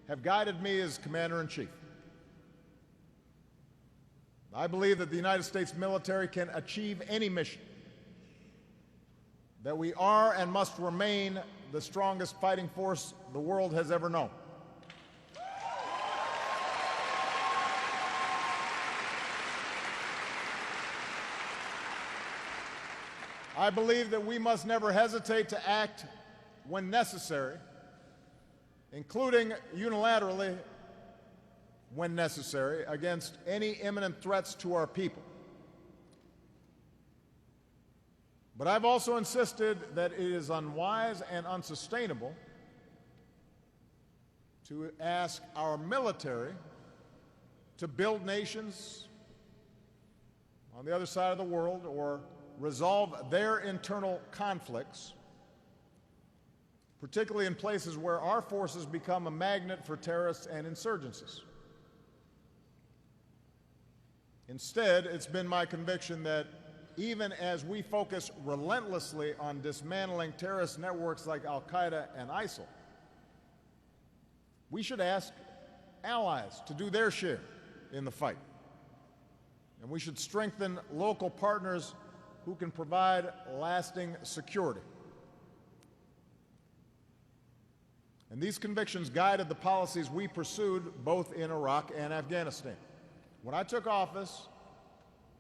have guided me as Commander-in-Chief. I believe that the United States military can achieve any mission, that we are and must remain the strongest fighting force the world has ever known. I believe that we must never hesitate to act when necessary, including unilaterally when necessary, against any imminent threats to our people. But I've also insisted that it is unwise and unsustainable to ask our military to build nations on the other side of the world or resolve their internal conflicts, particularly in places where our forces become a magnet for terrorists and insurgencies. Instead, it's been my conviction that even as we focus relentlessly on dismantling terrorist networks like Al-Qaeda and ISIL, we should ask allies to do their share in the fight. And we should strengthen local partners who can provide lasting security. And these convictions guided the policies we pursued both in Iraq and Afghanistan. When I took office,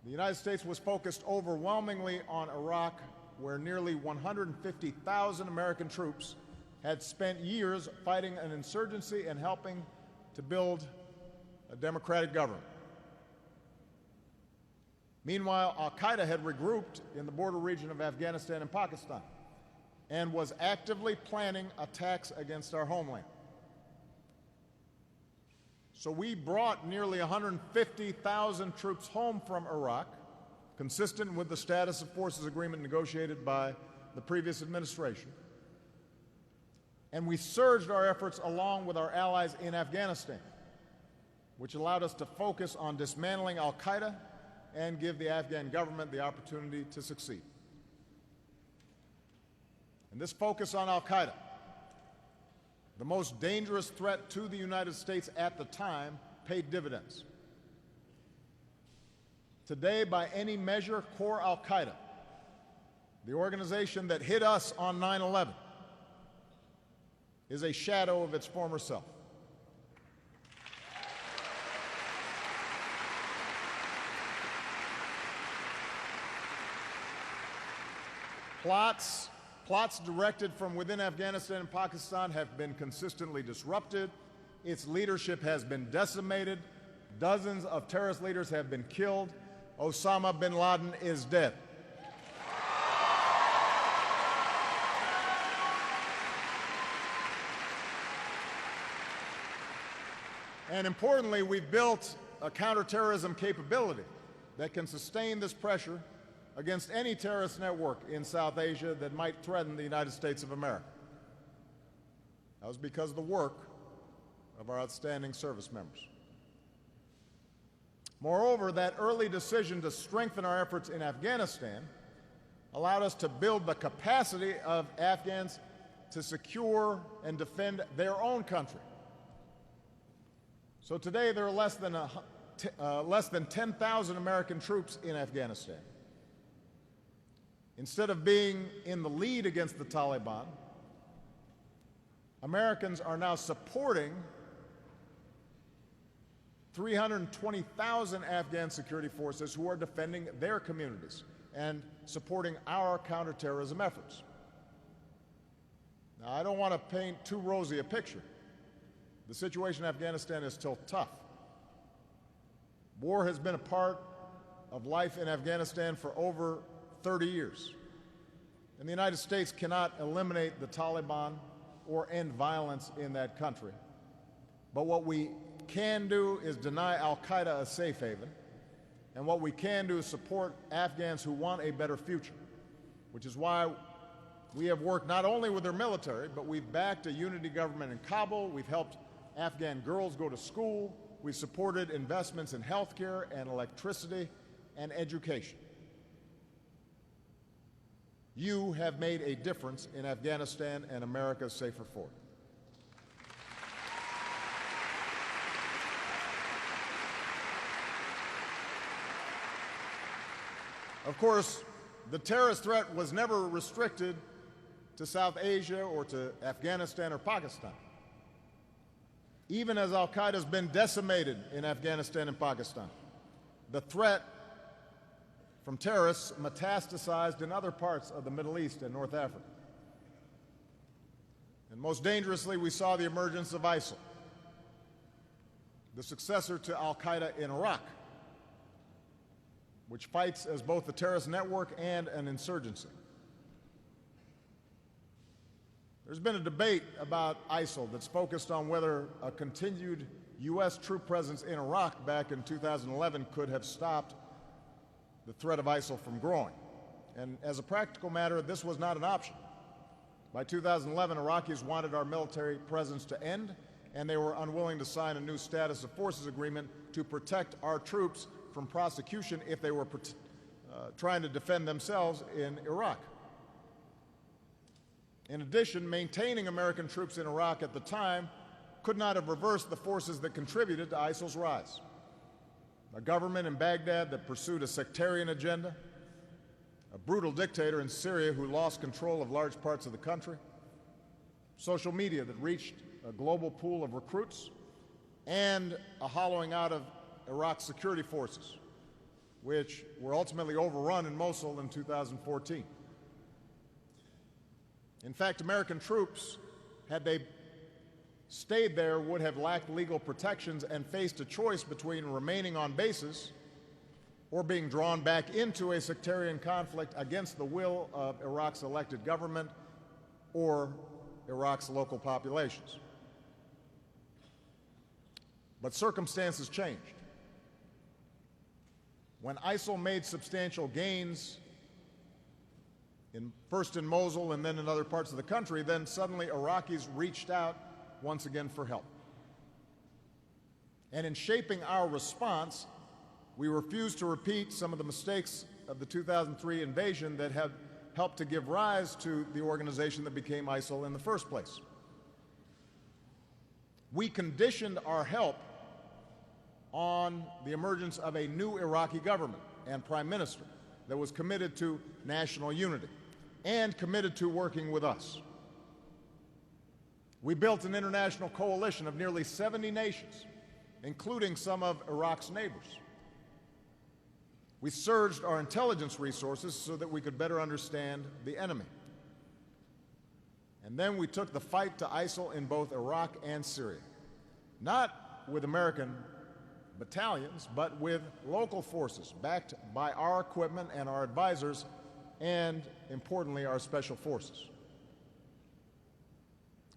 the United States was focused overwhelmingly on Iraq, where nearly 150,000 American troops had spent years fighting an insurgency and helping to build a democratic government. Meanwhile, Al-Qaeda had regrouped in the border region of Afghanistan and Pakistan and was actively planning attacks against our homeland. So we brought nearly 150,000 troops home from Iraq, consistent with the status of forces agreement negotiated by the previous administration. And we surged our efforts along with our allies in Afghanistan, which allowed us to focus on dismantling Al-Qaeda and give the Afghan government the opportunity to succeed. And this focus on Al-Qaeda, the most dangerous threat to the United States at the time, paid dividends. Today, by any measure, core Al-Qaeda, the organization that hit us on 9/11, is a shadow of its former self. Plots directed from within Afghanistan and Pakistan have been consistently disrupted. Its leadership has been decimated. Dozens of terrorist leaders have been killed. Osama bin Laden is dead. And importantly, we've built a counterterrorism capability that can sustain this pressure against any terrorist network in South Asia that might threaten the United States of America. That was because of the work of our outstanding service members. Moreover, that early decision to strengthen our efforts in Afghanistan allowed us to build the capacity of Afghans to secure and defend their own country. So today there are less than 10,000 American troops in Afghanistan. Instead of being in the lead against the Taliban, Americans are now supporting 320,000 Afghan security forces who are defending their communities and supporting our counterterrorism efforts. Now, I don't want to paint too rosy a picture. The situation in Afghanistan is still tough. War has been a part of life in Afghanistan for over 30 years. And the United States cannot eliminate the Taliban or end violence in that country. But what we can do is deny Al-Qaeda a safe haven, and what we can do is support Afghans who want a better future, which is why we have worked not only with their military, but we've backed a unity government in Kabul, we've helped Afghan girls go to school, we've supported investments in healthcare and electricity and education. You have made a difference in Afghanistan and America's safer for it. Of course, the terrorist threat was never restricted to South Asia or to Afghanistan or Pakistan. Even as al-Qaeda has been decimated in Afghanistan and Pakistan, the threat from terrorists metastasized in other parts of the Middle East and North Africa. And most dangerously, we saw the emergence of ISIL, the successor to al-Qaeda in Iraq, which fights as both a terrorist network and an insurgency. There's been a debate about ISIL that's focused on whether a continued U.S. troop presence in Iraq back in 2011 could have stopped the threat of ISIL from growing. And as a practical matter, this was not an option. By 2011, Iraqis wanted our military presence to end, and they were unwilling to sign a new status of forces agreement to protect our troops from prosecution if they were trying to defend themselves in Iraq. In addition, maintaining American troops in Iraq at the time could not have reversed the forces that contributed to ISIL's rise. A government in Baghdad that pursued a sectarian agenda, a brutal dictator in Syria who lost control of large parts of the country, social media that reached a global pool of recruits, and a hollowing out of Iraq's security forces, which were ultimately overrun in Mosul in 2014. In fact, American troops, had they stayed there, would have lacked legal protections and faced a choice between remaining on bases or being drawn back into a sectarian conflict against the will of Iraq's elected government or Iraq's local populations. But circumstances changed. When ISIL made substantial gains, first in Mosul and then in other parts of the country, then suddenly Iraqis reached out once again for help. And in shaping our response, we refused to repeat some of the mistakes of the 2003 invasion that had helped to give rise to the organization that became ISIL in the first place. We conditioned our help on the emergence of a new Iraqi government and prime minister that was committed to national unity and committed to working with us. We built an international coalition of nearly 70 nations, including some of Iraq's neighbors. We surged our intelligence resources so that we could better understand the enemy. And then we took the fight to ISIL in both Iraq and Syria, not with American battalions, but with local forces backed by our equipment and our advisors and, importantly, our special forces.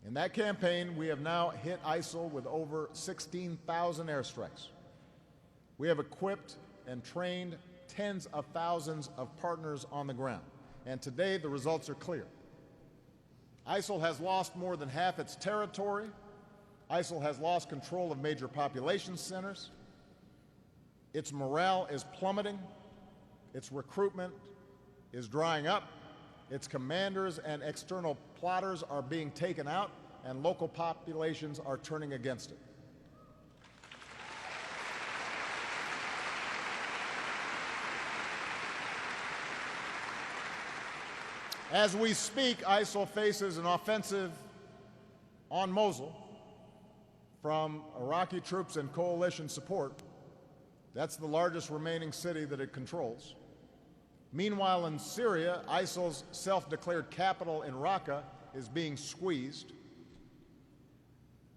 In that campaign, we have now hit ISIL with over 16,000 airstrikes. We have equipped and trained tens of thousands of partners on the ground, and today the results are clear. ISIL has lost more than half its territory. ISIL has lost control of major population centers. Its morale is plummeting. Its recruitment is drying up. Its commanders and external plotters are being taken out, and local populations are turning against it. As we speak, ISIL faces an offensive on Mosul from Iraqi troops and coalition support. That's the largest remaining city that it controls. Meanwhile, in Syria, ISIL's self-declared capital in Raqqa is being squeezed.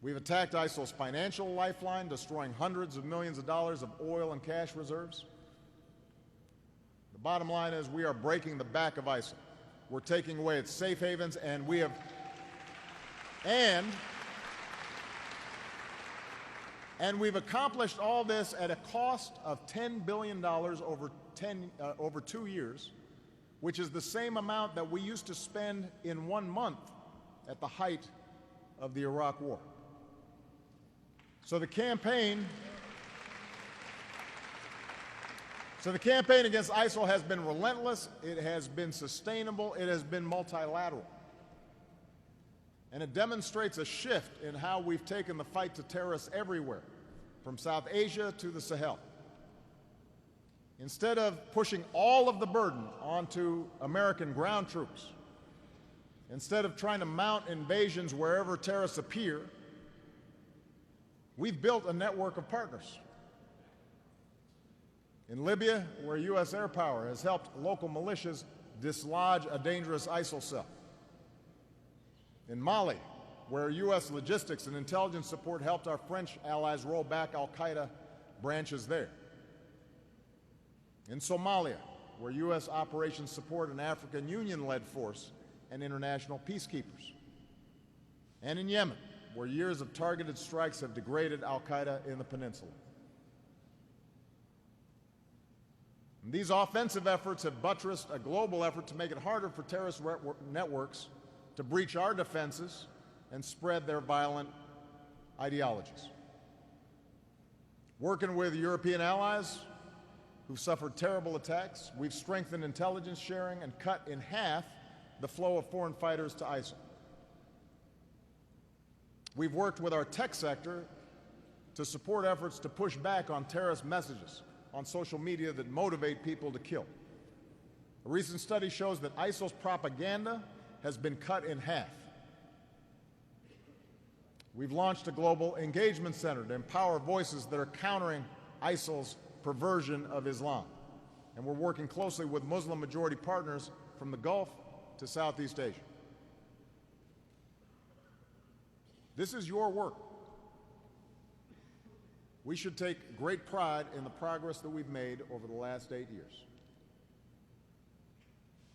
We've attacked ISIL's financial lifeline, destroying hundreds of millions of dollars of oil and cash reserves. The bottom line is we are breaking the back of ISIL. We're taking away its safe havens, and we've accomplished all this at a cost of $10 billion over 2 years, which is the same amount that we used to spend in 1 month at the height of the Iraq War. So the campaign against ISIL has been relentless, it has been sustainable, it has been multilateral. And it demonstrates a shift in how we've taken the fight to terrorists everywhere, from South Asia to the Sahel. Instead of pushing all of the burden onto American ground troops, instead of trying to mount invasions wherever terrorists appear, we've built a network of partners. In Libya, where U.S. air power has helped local militias dislodge a dangerous ISIL cell. In Mali, where U.S. logistics and intelligence support helped our French allies roll back al-Qaeda branches there. In Somalia, where U.S. operations support an African Union-led force and international peacekeepers. And in Yemen, where years of targeted strikes have degraded al-Qaeda in the peninsula. And these offensive efforts have buttressed a global effort to make it harder for terrorist networks to breach our defenses and spread their violent ideologies. Working with European allies who've suffered terrible attacks, we've strengthened intelligence sharing and cut in half the flow of foreign fighters to ISIL. We've worked with our tech sector to support efforts to push back on terrorist messages on social media that motivate people to kill. A recent study shows that ISIL's propaganda has been cut in half. We've launched a global engagement center to empower voices that are countering ISIL's perversion of Islam. And we're working closely with Muslim-majority partners from the Gulf to Southeast Asia. This is your work. We should take great pride in the progress that we've made over the last 8 years.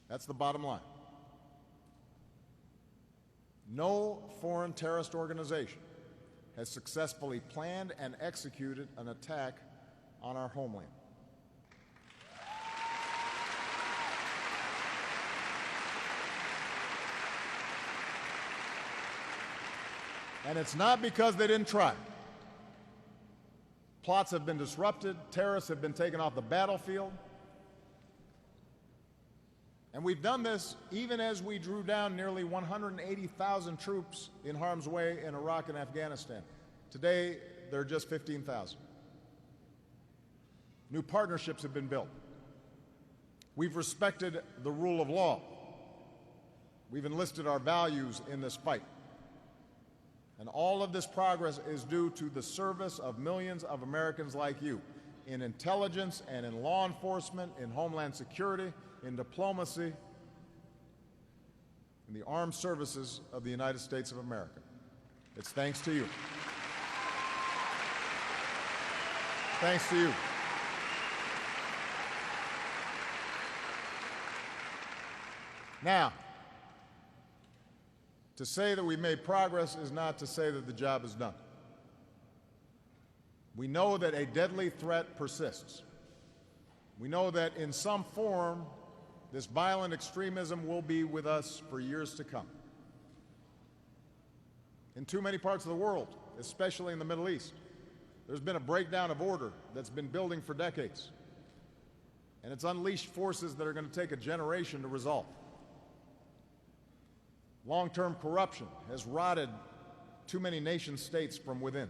That's the bottom line. No foreign terrorist organization has successfully planned and executed an attack on our homeland. And it's not because they didn't try. Plots have been disrupted, terrorists have been taken off the battlefield. And we've done this even as we drew down nearly 180,000 troops in harm's way in Iraq and Afghanistan. Today, there are just 15,000. New partnerships have been built. We've respected the rule of law. We've enlisted our values in this fight. And all of this progress is due to the service of millions of Americans like you in intelligence and in law enforcement, in homeland security, in diplomacy, in the armed services of the United States of America. It's thanks to you. Thanks to you. Now, to say that we made progress is not to say that the job is done. We know that a deadly threat persists. We know that in some form, this violent extremism will be with us for years to come. In too many parts of the world, especially in the Middle East, there's been a breakdown of order that's been building for decades. And it's unleashed forces that are going to take a generation to resolve. Long-term corruption has rotted too many nation-states from within.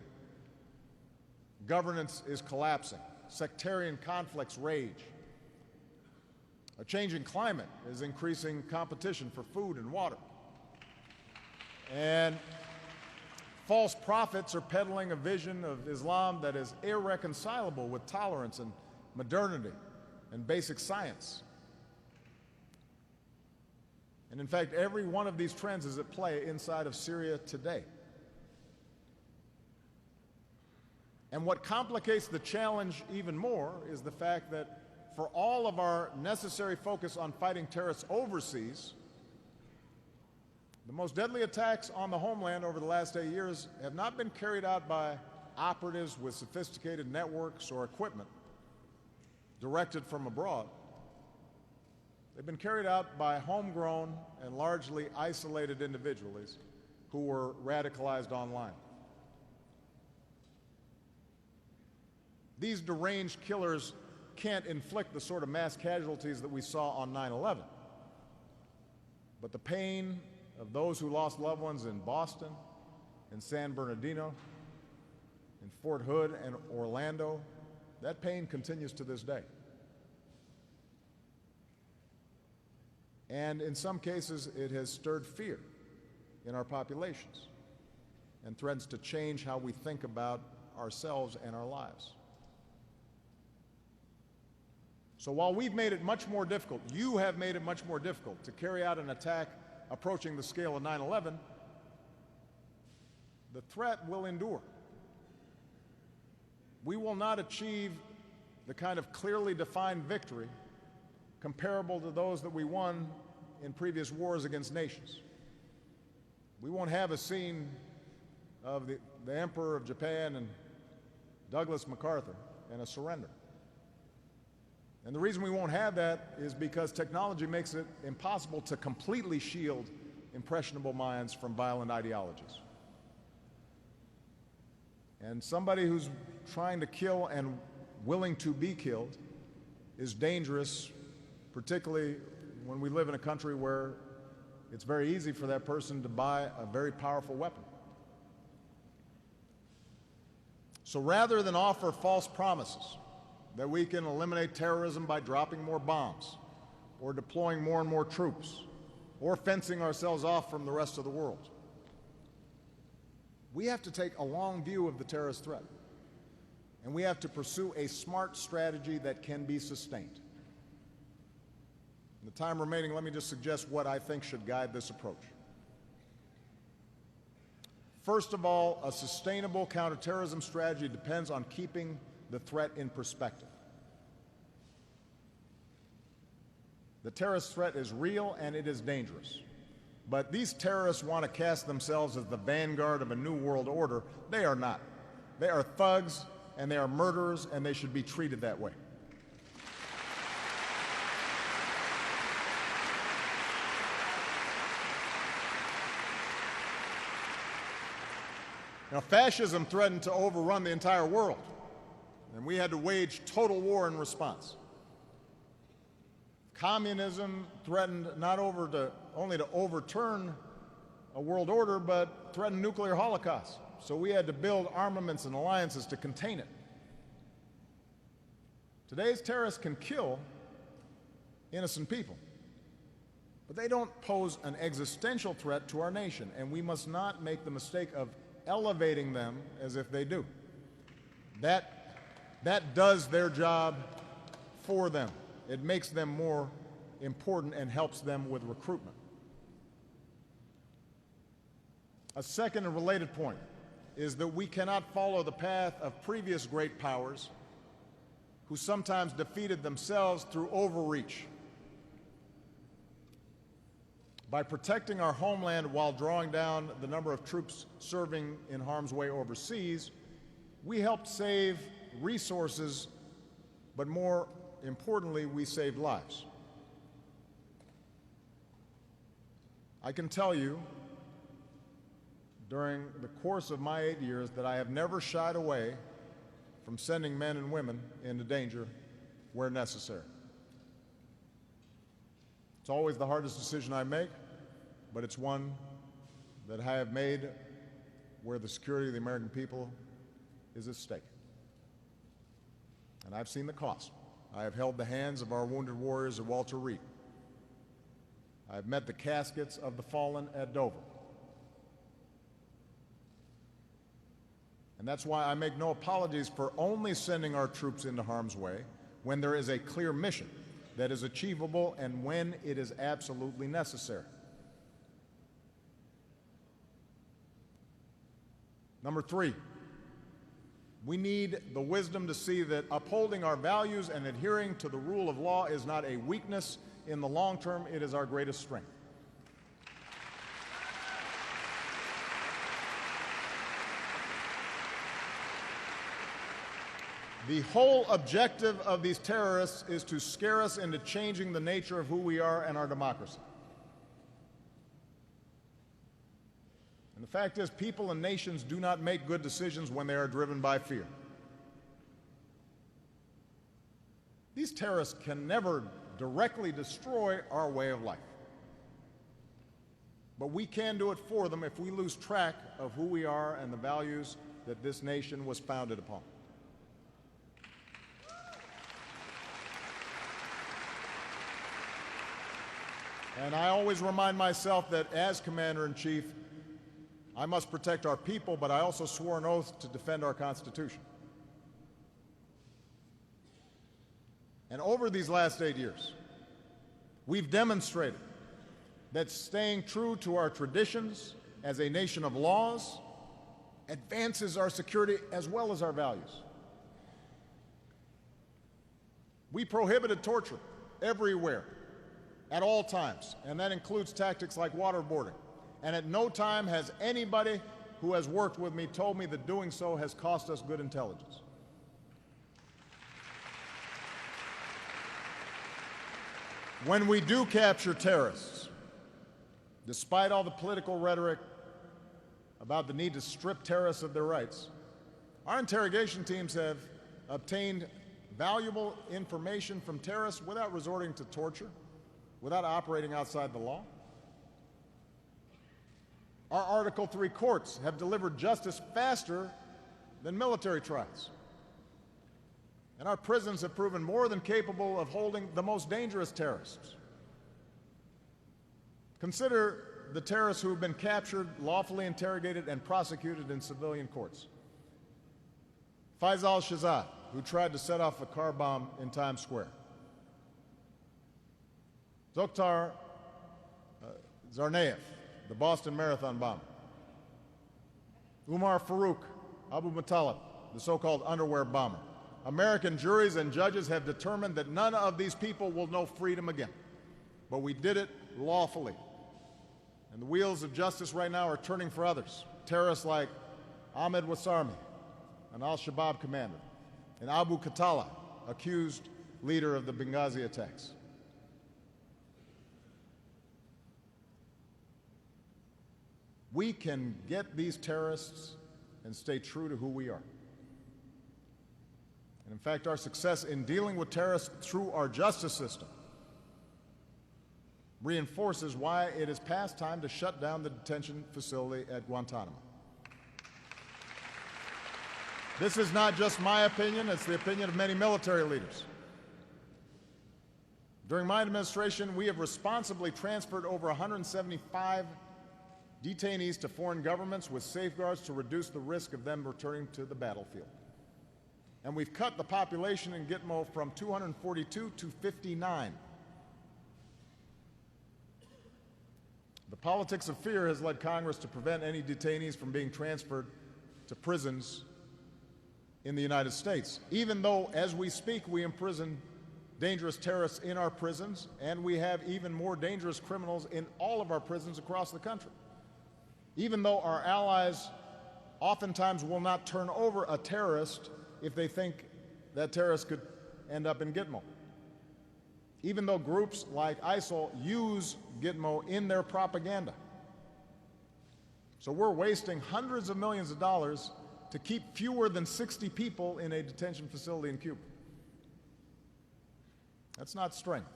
Governance is collapsing. Sectarian conflicts rage. A changing climate is increasing competition for food and water. And false prophets are peddling a vision of Islam that is irreconcilable with tolerance and modernity and basic science. And in fact, every one of these trends is at play inside of Syria today. And what complicates the challenge even more is the fact that for all of our necessary focus on fighting terrorists overseas, the most deadly attacks on the homeland over the last 8 years have not been carried out by operatives with sophisticated networks or equipment directed from abroad. They've been carried out by homegrown and largely isolated individuals who were radicalized online. These deranged killers can't inflict the sort of mass casualties that we saw on 9/11. But the pain of those who lost loved ones in Boston, in San Bernardino, in Fort Hood and Orlando, that pain continues to this day. And in some cases, it has stirred fear in our populations and threatens to change how we think about ourselves and our lives. So while we've made it much more difficult, you have made it much more difficult to carry out an attack approaching the scale of 9/11, the threat will endure. We will not achieve the kind of clearly defined victory comparable to those that we won in previous wars against nations. We won't have a scene of the Emperor of Japan and Douglas MacArthur and a surrender. And the reason we won't have that is because technology makes it impossible to completely shield impressionable minds from violent ideologies. And somebody who's trying to kill and willing to be killed is dangerous, particularly when we live in a country where it's very easy for that person to buy a very powerful weapon. So rather than offer false promises that we can eliminate terrorism by dropping more bombs or deploying more and more troops or fencing ourselves off from the rest of the world, we have to take a long view of the terrorist threat, and we have to pursue a smart strategy that can be sustained. In the time remaining, let me just suggest what I think should guide this approach. First of all, a sustainable counterterrorism strategy depends on keeping the threat in perspective. The terrorist threat is real and it is dangerous. But these terrorists want to cast themselves as the vanguard of a new world order. They are not. They are thugs and they are murderers, and they should be treated that way. Now, fascism threatened to overrun the entire world, and we had to wage total war in response. Communism threatened not only to overturn a world order, but threatened nuclear holocaust. So we had to build armaments and alliances to contain it. Today's terrorists can kill innocent people, but they don't pose an existential threat to our nation, and we must not make the mistake of elevating them as if they do. That does their job for them. It makes them more important and helps them with recruitment. A second and related point is that we cannot follow the path of previous great powers who sometimes defeated themselves through overreach. By protecting our homeland while drawing down the number of troops serving in harm's way overseas, we helped save resources, but more importantly, we saved lives. I can tell you, during the course of my 8 years, that I have never shied away from sending men and women into danger where necessary. It's always the hardest decision I make, but it's one that I have made where the security of the American people is at stake. And I've seen the cost. I have held the hands of our wounded warriors at Walter Reed. I have met the caskets of the fallen at Dover. And that's why I make no apologies for only sending our troops into harm's way when there is a clear mission that is achievable and when it is absolutely necessary. Number three, we need the wisdom to see that upholding our values and adhering to the rule of law is not a weakness. In the long term, it is our greatest strength. The whole objective of these terrorists is to scare us into changing the nature of who we are and our democracy. And the fact is, people and nations do not make good decisions when they are driven by fear. These terrorists can never directly destroy our way of life. But we can do it for them if we lose track of who we are and the values that this nation was founded upon. And I always remind myself that as Commander-in-Chief, I must protect our people, but I also swore an oath to defend our Constitution. And over these last 8 years, we've demonstrated that staying true to our traditions as a nation of laws advances our security as well as our values. We prohibited torture everywhere, at all times, and that includes tactics like waterboarding. And at no time has anybody who has worked with me told me that doing so has cost us good intelligence. When we do capture terrorists, despite all the political rhetoric about the need to strip terrorists of their rights, our interrogation teams have obtained valuable information from terrorists without resorting to torture, without operating outside the law. Our Article III courts have delivered justice faster than military trials. And our prisons have proven more than capable of holding the most dangerous terrorists. Consider the terrorists who have been captured, lawfully interrogated, and prosecuted in civilian courts. Faisal Shahzad, who tried to set off a car bomb in Times Square. Zokhtar Tsarnaev, the Boston Marathon bomber. Umar Farouk Abu Muttalib, the so-called underwear bomber. American juries and judges have determined that none of these people will know freedom again. But we did it lawfully. And the wheels of justice right now are turning for others. Terrorists like Ahmed Wasarmi, an al-Shabaab commander, and Abu Khatala, accused leader of the Benghazi attacks. We can get these terrorists and stay true to who we are. And in fact, our success in dealing with terrorists through our justice system reinforces why it is past time to shut down the detention facility at Guantanamo. This is not just my opinion, it's the opinion of many military leaders. During my administration, we have responsibly transferred over 175 detainees to foreign governments with safeguards to reduce the risk of them returning to the battlefield. And we've cut the population in Gitmo from 242 to 59. The politics of fear has led Congress to prevent any detainees from being transferred to prisons in the United States, even though, as we speak, we imprison dangerous terrorists in our prisons, and we have even more dangerous criminals in all of our prisons across the country. Even though our allies oftentimes will not turn over a terrorist if they think that terrorist could end up in Gitmo. Even though groups like ISIL use Gitmo in their propaganda. So we're wasting hundreds of millions of dollars to keep fewer than 60 people in a detention facility in Cuba. That's not strength.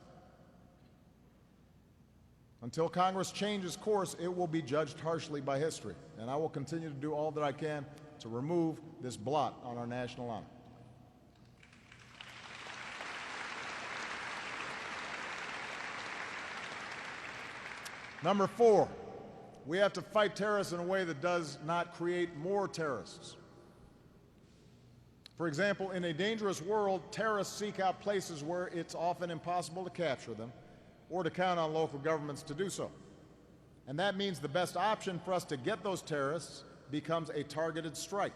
Until Congress changes course, it will be judged harshly by history, and I will continue to do all that I can to remove this blot on our national honor. Number 4, we have to fight terrorists in a way that does not create more terrorists. For example, in a dangerous world, terrorists seek out places where it's often impossible to capture them or to count on local governments to do so. And that means the best option for us to get those terrorists becomes a targeted strike.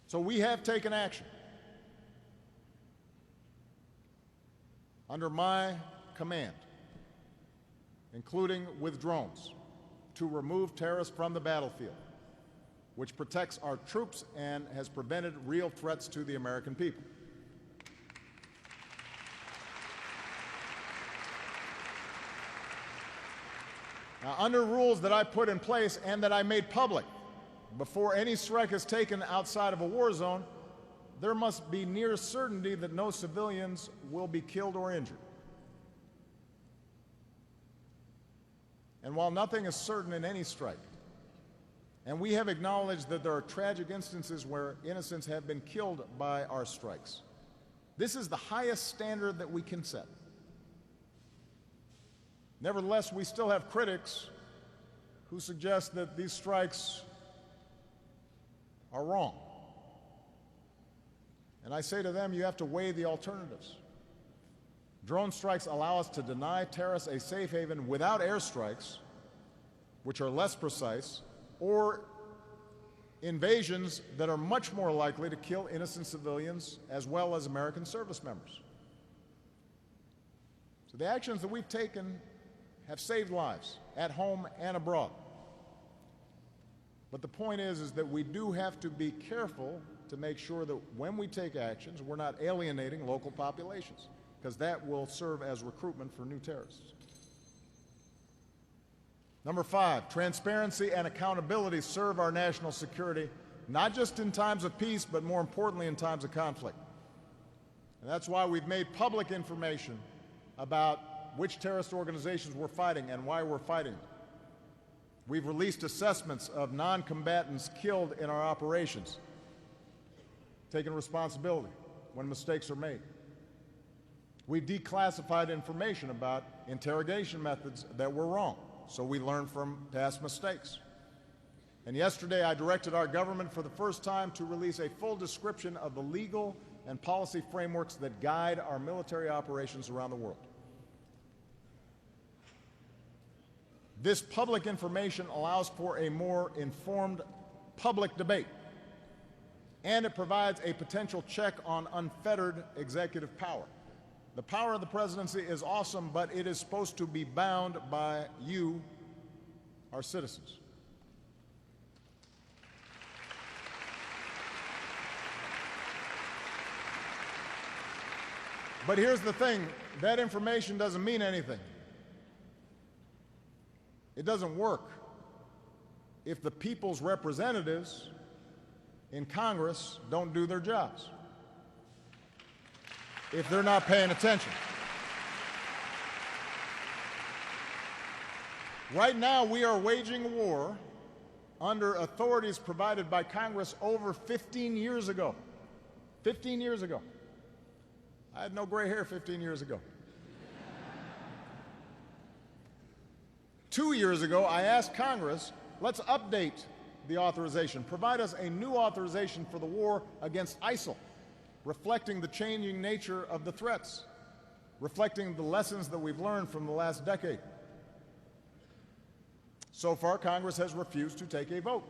So we have taken action. Under my command, including with drones, to remove terrorists from the battlefield, which protects our troops and has prevented real threats to the American people. Now, under rules that I put in place and that I made public, before any strike is taken outside of a war zone, there must be near certainty that no civilians will be killed or injured. And while nothing is certain in any strike, and we have acknowledged that there are tragic instances where innocents have been killed by our strikes, this is the highest standard that we can set. Nevertheless, we still have critics who suggest that these strikes are wrong. And I say to them, you have to weigh the alternatives. Drone strikes allow us to deny terrorists a safe haven without airstrikes, which are less precise, or invasions that are much more likely to kill innocent civilians as well as American service members. So the actions that we've taken have saved lives at home and abroad. But the point is that we do have to be careful to make sure that when we take actions, we're not alienating local populations, because that will serve as recruitment for new terrorists. Number 5, transparency and accountability serve our national security, not just in times of peace, but more importantly in times of conflict. And that's why we've made public information about which terrorist organizations we're fighting and why we're fighting them. We've released assessments of non-combatants killed in our operations, taking responsibility when mistakes are made. We've declassified information about interrogation methods that were wrong, so we learn from past mistakes. And yesterday I directed our government for the first time to release a full description of the legal and policy frameworks that guide our military operations around the world. This public information allows for a more informed public debate, and it provides a potential check on unfettered executive power. The power of the presidency is awesome, but it is supposed to be bound by you, our citizens. But here's the thing, that information doesn't mean anything. It doesn't work if the people's representatives in Congress don't do their jobs, if they're not paying attention. Right now, we are waging a war under authorities provided by Congress over 15 years ago. 15 years ago. I had no gray hair 15 years ago. 2 years ago, I asked Congress, let's update the authorization, provide us a new authorization for the war against ISIL, reflecting the changing nature of the threats, reflecting the lessons that we've learned from the last decade. So far, Congress has refused to take a vote.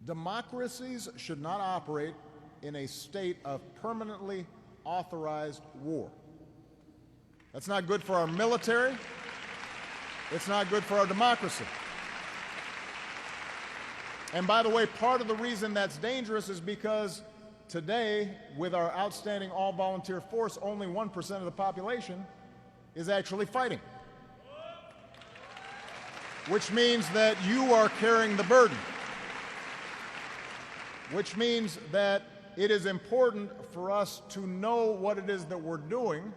Democracies should not operate in a state of permanently authorized war. That's not good for our military. It's not good for our democracy. And by the way, part of the reason that's dangerous is because today, with our outstanding all-volunteer force, only 1% of the population is actually fighting. Which means that you are carrying the burden. Which means that it is important for us to know what it is that we're doing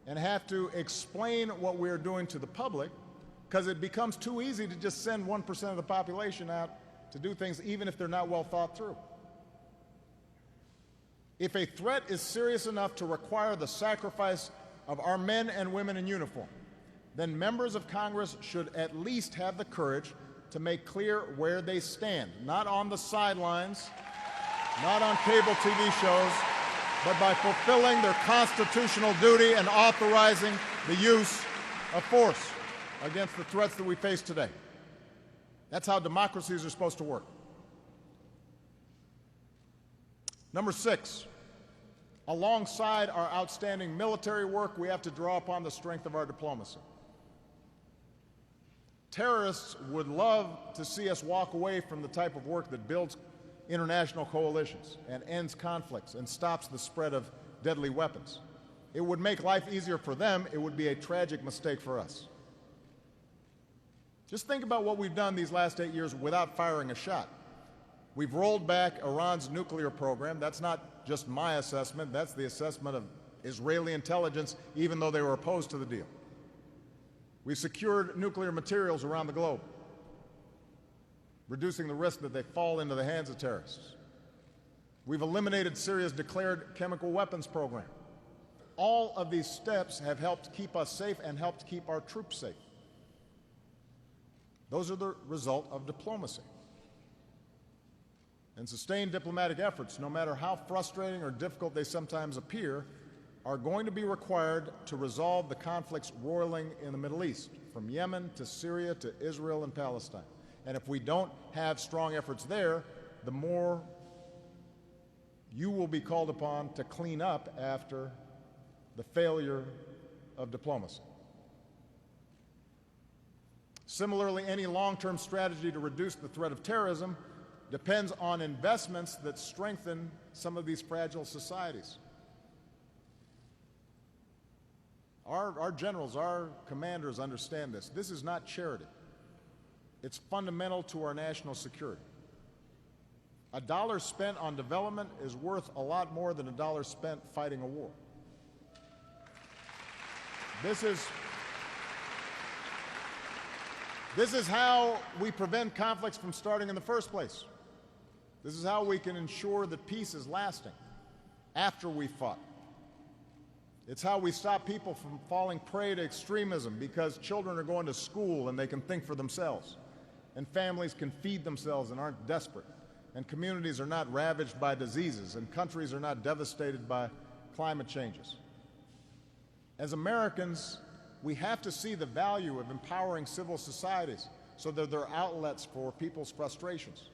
and have to explain what we're doing to the public, because it becomes too easy to just send 1% of the population out to do things, even if they're not well thought through. If a threat is serious enough to require the sacrifice of our men and women in uniform, then members of Congress should at least have the courage to make clear where they stand, not on the sidelines, not on cable TV shows, but by fulfilling their constitutional duty and authorizing the use of force against the threats that we face today. That's how democracies are supposed to work. Number 6, alongside our outstanding military work, we have to draw upon the strength of our diplomacy. Terrorists would love to see us walk away from the type of work that builds international coalitions and ends conflicts and stops the spread of deadly weapons. It would make life easier for them. It would be a tragic mistake for us. Just think about what we've done these last 8 years without firing a shot. We've rolled back Iran's nuclear program. That's not just my assessment. That's the assessment of Israeli intelligence, even though they were opposed to the deal. We've secured nuclear materials around the globe, reducing the risk that they fall into the hands of terrorists. We've eliminated Syria's declared chemical weapons program. All of these steps have helped keep us safe and helped keep our troops safe. Those are the result of diplomacy. And sustained diplomatic efforts, no matter how frustrating or difficult they sometimes appear, are going to be required to resolve the conflicts roiling in the Middle East, from Yemen to Syria to Israel and Palestine. And if we don't have strong efforts there, the more you will be called upon to clean up after the failure of diplomacy. Similarly, any long-term strategy to reduce the threat of terrorism depends on investments that strengthen some of these fragile societies. Our generals, our commanders understand this. This is not charity. It's fundamental to our national security. A dollar spent on development is worth a lot more than a dollar spent fighting a war. This is how we prevent conflicts from starting in the first place. This is how we can ensure that peace is lasting after we fought. It's how we stop people from falling prey to extremism, because children are going to school and they can think for themselves, and families can feed themselves and aren't desperate, and communities are not ravaged by diseases, and countries are not devastated by climate changes. As Americans, we have to see the value of empowering civil societies so that they're outlets for people's frustrations.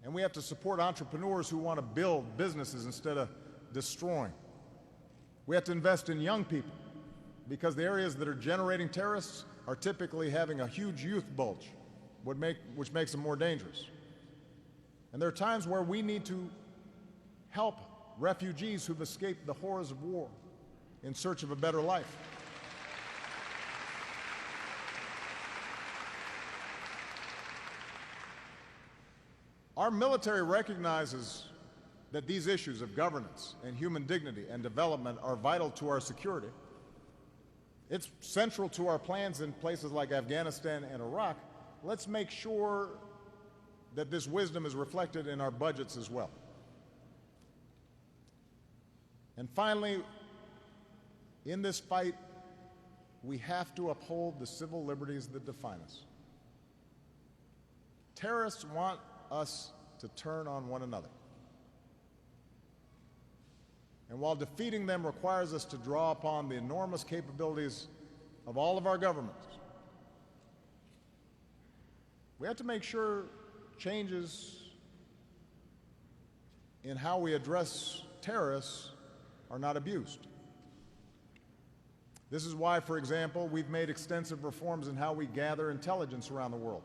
And we have to support entrepreneurs who want to build businesses instead of destroying. We have to invest in young people, because the areas that are generating terrorists are typically having a huge youth bulge, which makes them more dangerous. And there are times where we need to help refugees who've escaped the horrors of war in search of a better life. Our military recognizes that these issues of governance and human dignity and development are vital to our security. It's central to our plans in places like Afghanistan and Iraq. Let's make sure that this wisdom is reflected in our budgets as well. And finally, in this fight, we have to uphold the civil liberties that define us. Terrorists want us to turn on one another. And while defeating them requires us to draw upon the enormous capabilities of all of our governments, we have to make sure changes in how we address terrorists are not abused. This is why, for example, we've made extensive reforms in how we gather intelligence around the world,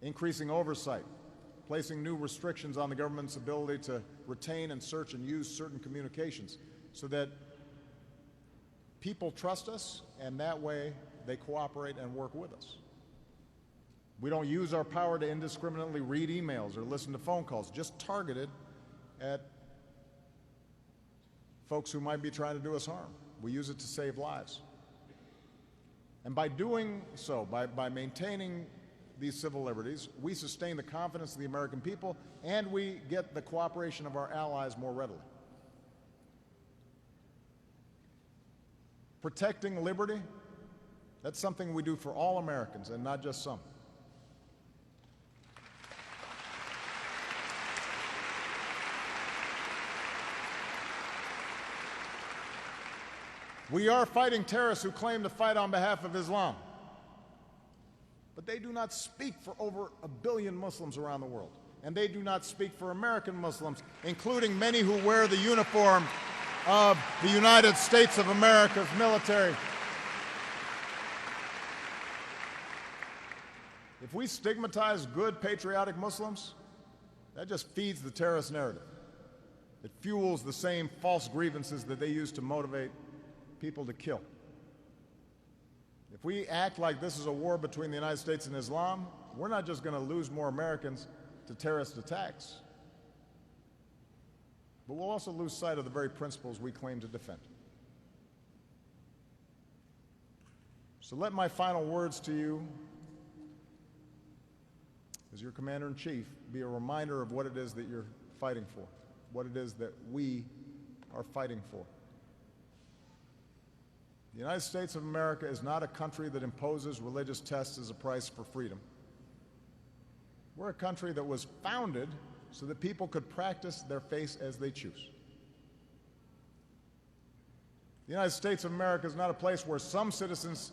increasing oversight, placing new restrictions on the government's ability to retain and search and use certain communications so that people trust us, and that way they cooperate and work with us. We don't use our power to indiscriminately read emails or listen to phone calls, just targeted at folks who might be trying to do us harm. We use it to save lives. And by doing so, by maintaining these civil liberties, we sustain the confidence of the American people, and we get the cooperation of our allies more readily. Protecting liberty, that's something we do for all Americans and not just some. We are fighting terrorists who claim to fight on behalf of Islam, but they do not speak for over 1 billion Muslims around the world, and they do not speak for American Muslims, including many who wear the uniform of the United States of America's military. If we stigmatize good, patriotic Muslims, that just feeds the terrorist narrative. It fuels the same false grievances that they use to motivate people to kill. If we act like this is a war between the United States and Islam, we're not just going to lose more Americans to terrorist attacks, but we'll also lose sight of the very principles we claim to defend. So let my final words to you, as your Commander-in-Chief, be a reminder of what it is that you're fighting for, what it is that we are fighting for. The United States of America is not a country that imposes religious tests as a price for freedom. We're a country that was founded so that people could practice their faith as they choose. The United States of America is not a place where some citizens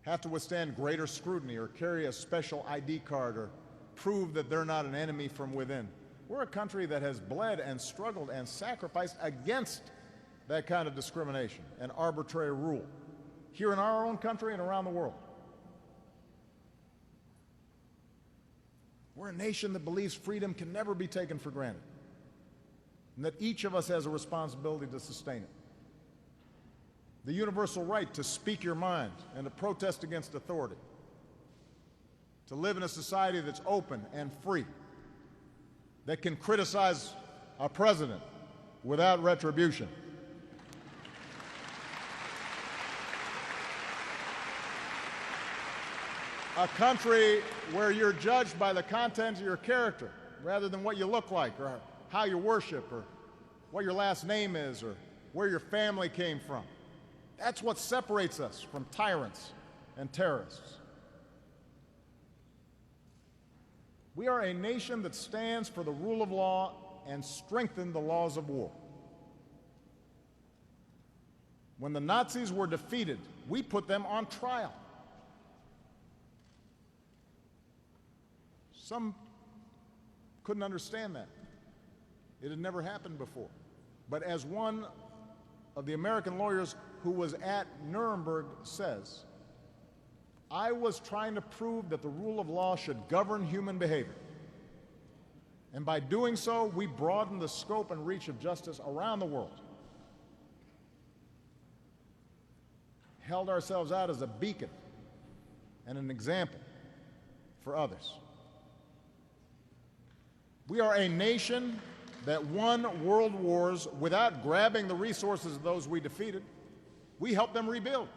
have to withstand greater scrutiny or carry a special ID card or prove that they're not an enemy from within. We're a country that has bled and struggled and sacrificed against that kind of discrimination and arbitrary rule here in our own country and around the world. We're a nation that believes freedom can never be taken for granted, and that each of us has a responsibility to sustain it. The universal right to speak your mind and to protest against authority, to live in a society that's open and free, that can criticize our president without retribution. A country where you're judged by the content of your character rather than what you look like or how you worship or what your last name is or where your family came from. That's what separates us from tyrants and terrorists. We are a nation that stands for the rule of law and strengthens the laws of war. When the Nazis were defeated, we put them on trial. Some couldn't understand that. It had never happened before. But as one of the American lawyers who was at Nuremberg says, I was trying to prove that the rule of law should govern human behavior. And by doing so, we broadened the scope and reach of justice around the world. Held ourselves out as a beacon and an example for others. We are a nation that won world wars without grabbing the resources of those we defeated. We helped them rebuild.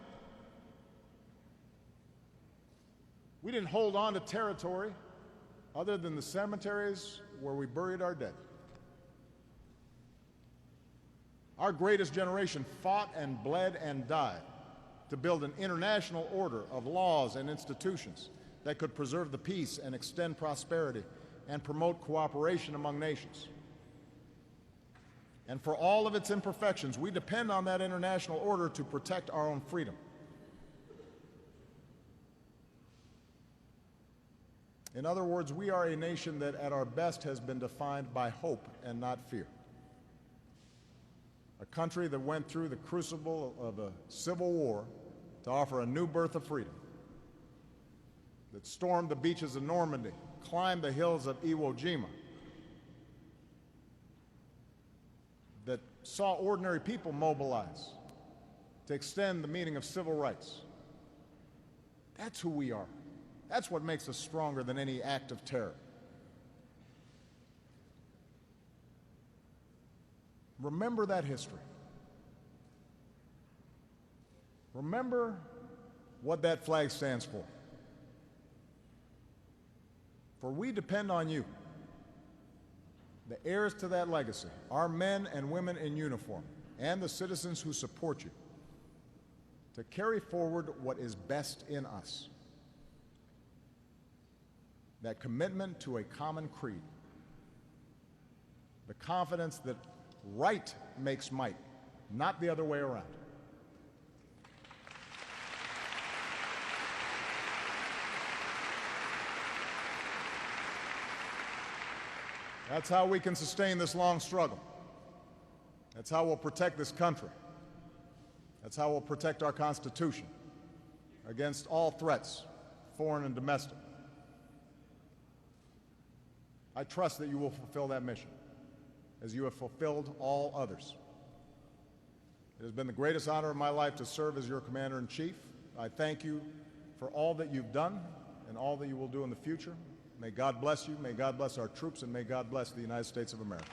We didn't hold on to territory other than the cemeteries where we buried our dead. Our greatest generation fought and bled and died to build an international order of laws and institutions that could preserve the peace and extend prosperity and promote cooperation among nations. And for all of its imperfections, we depend on that international order to protect our own freedom. In other words, we are a nation that at our best has been defined by hope and not fear. A country that went through the crucible of a civil war to offer a new birth of freedom, that stormed the beaches of Normandy, climbed the hills of Iwo Jima, that saw ordinary people mobilize to extend the meaning of civil rights. That's who we are. That's what makes us stronger than any act of terror. Remember that history. Remember what that flag stands for. For we depend on you, the heirs to that legacy, our men and women in uniform, and the citizens who support you, to carry forward what is best in us. That commitment to a common creed, the confidence that right makes might, not the other way around. That's how we can sustain this long struggle. That's how we'll protect this country. That's how we'll protect our Constitution against all threats, foreign and domestic. I trust that you will fulfill that mission, as you have fulfilled all others. It has been the greatest honor of my life to serve as your Commander-in-Chief. I thank you for all that you've done and all that you will do in the future. May God bless you, may God bless our troops, and may God bless the United States of America.